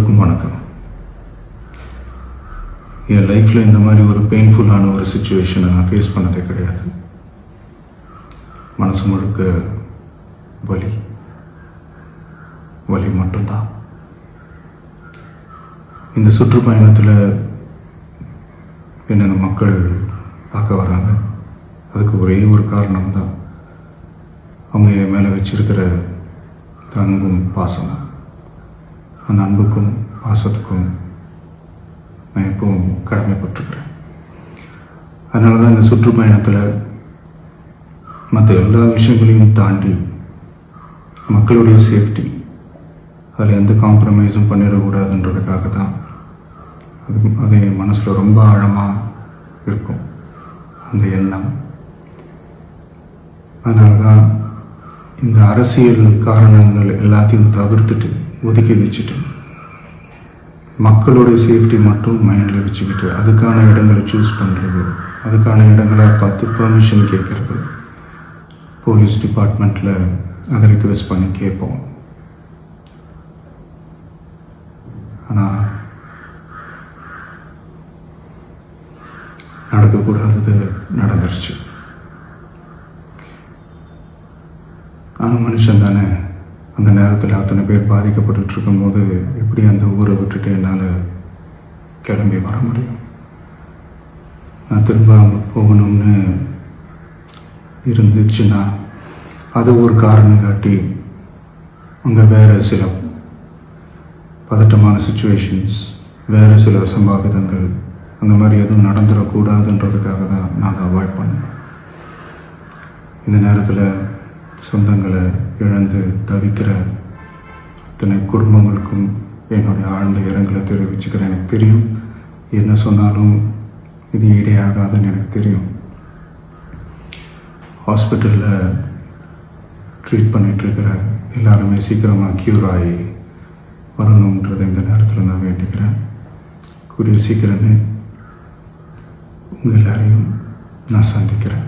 எல்லோருக்கும் வணக்கம். என் லைஃப்பில் இந்த மாதிரி ஒரு பெயின்ஃபுல்லான ஒரு சுச்சுவேஷனை நான் ஃபேஸ் பண்ணதே கிடையாது. மனசு முழுக்க வலி மட்டும்தான். இந்த சுற்றுப்பயணத்தில் என்னென்ன மக்கள் பார்க்க வராங்க, அதுக்கு ஒரே ஒரு காரணம் தான், அவங்க என் மேலே வச்சிருக்கிற அன்பும் பாசமும். அந்த அன்புக்கும் பாசத்துக்கும் நான் எப்பவும் கடமைப்பட்டிருக்கிறேன். அதனால தான் இந்த சுற்றுப்பயணத்தில் மற்ற எல்லா விஷயங்களையும் தாண்டி மக்களுடைய சேஃப்டி, அதில் எந்த காம்ப்ரமைஸும் பண்ணிடக்கூடாதுன்றதுக்காக தான் அது என் மனசில் ரொம்ப ஆழமாக இருக்கும் அந்த எண்ணம். அதனால தான் இந்த அரசியல் காரணங்கள் எல்லாத்தையும் தவிர்த்துட்டு ஒதுக்கி வச்சுட்டு மக்களுடைய சேஃப்டி மட்டும் மைண்டில் வச்சுக்கிட்டு அதுக்கான இடங்களை சூஸ் பண்ணுறது, அதுக்கான இடங்களை பார்த்து பெர்மிஷன் கேட்குறது, போலீஸ் டிபார்ட்மெண்ட்டில் அதை ரிக்வெஸ்ட் பண்ணி கேட்போம். ஆனால் நடக்கக்கூடாதது நடந்துருச்சு. நானும் மனுஷன் தானே. அந்த நேரத்தில் அத்தனை பேர் பாதிக்கப்பட்டு இருக்கும்போது எப்படி அந்த ஊரை விட்டுட்டு என்னால் கிளம்பி வர முடியும்? நான் திரும்ப போகணும்னு இருந்துச்சுன்னா அது ஒரு காரணம் காட்டி அங்கே வேறு சில பதட்டமான சுச்சுவேஷன்ஸ், வேறு சில அசம்பாவிதங்கள் அந்த மாதிரி எதுவும் நடந்துடக்கூடாதுன்றதுக்காக தான் நான் அவாய்ட் பண்ணேன். இந்த நேரத்தில் சொந்தங்களை இழந்து தவிக்கிற அத்தனை குடும்பங்களுக்கும் என்னுடைய ஆழ்ந்த இரங்கலை தெரிவிச்சுக்கிறேன். எனக்கு தெரியும், என்ன சொன்னாலும் இது ஈடையாகாதுன்னு எனக்கு தெரியும். ஹாஸ்பிட்டலில் ட்ரீட் பண்ணிகிட்ருக்கிற எல்லாருமே சீக்கிரமாக க்யூர் ஆகி வரணுன்றதை இந்த நேரத்தில் நான் வேண்டிக்கிறேன். கூடிய சீக்கிரமே உங்கள் எல்லாரையும் நான் சந்திக்கிறேன்.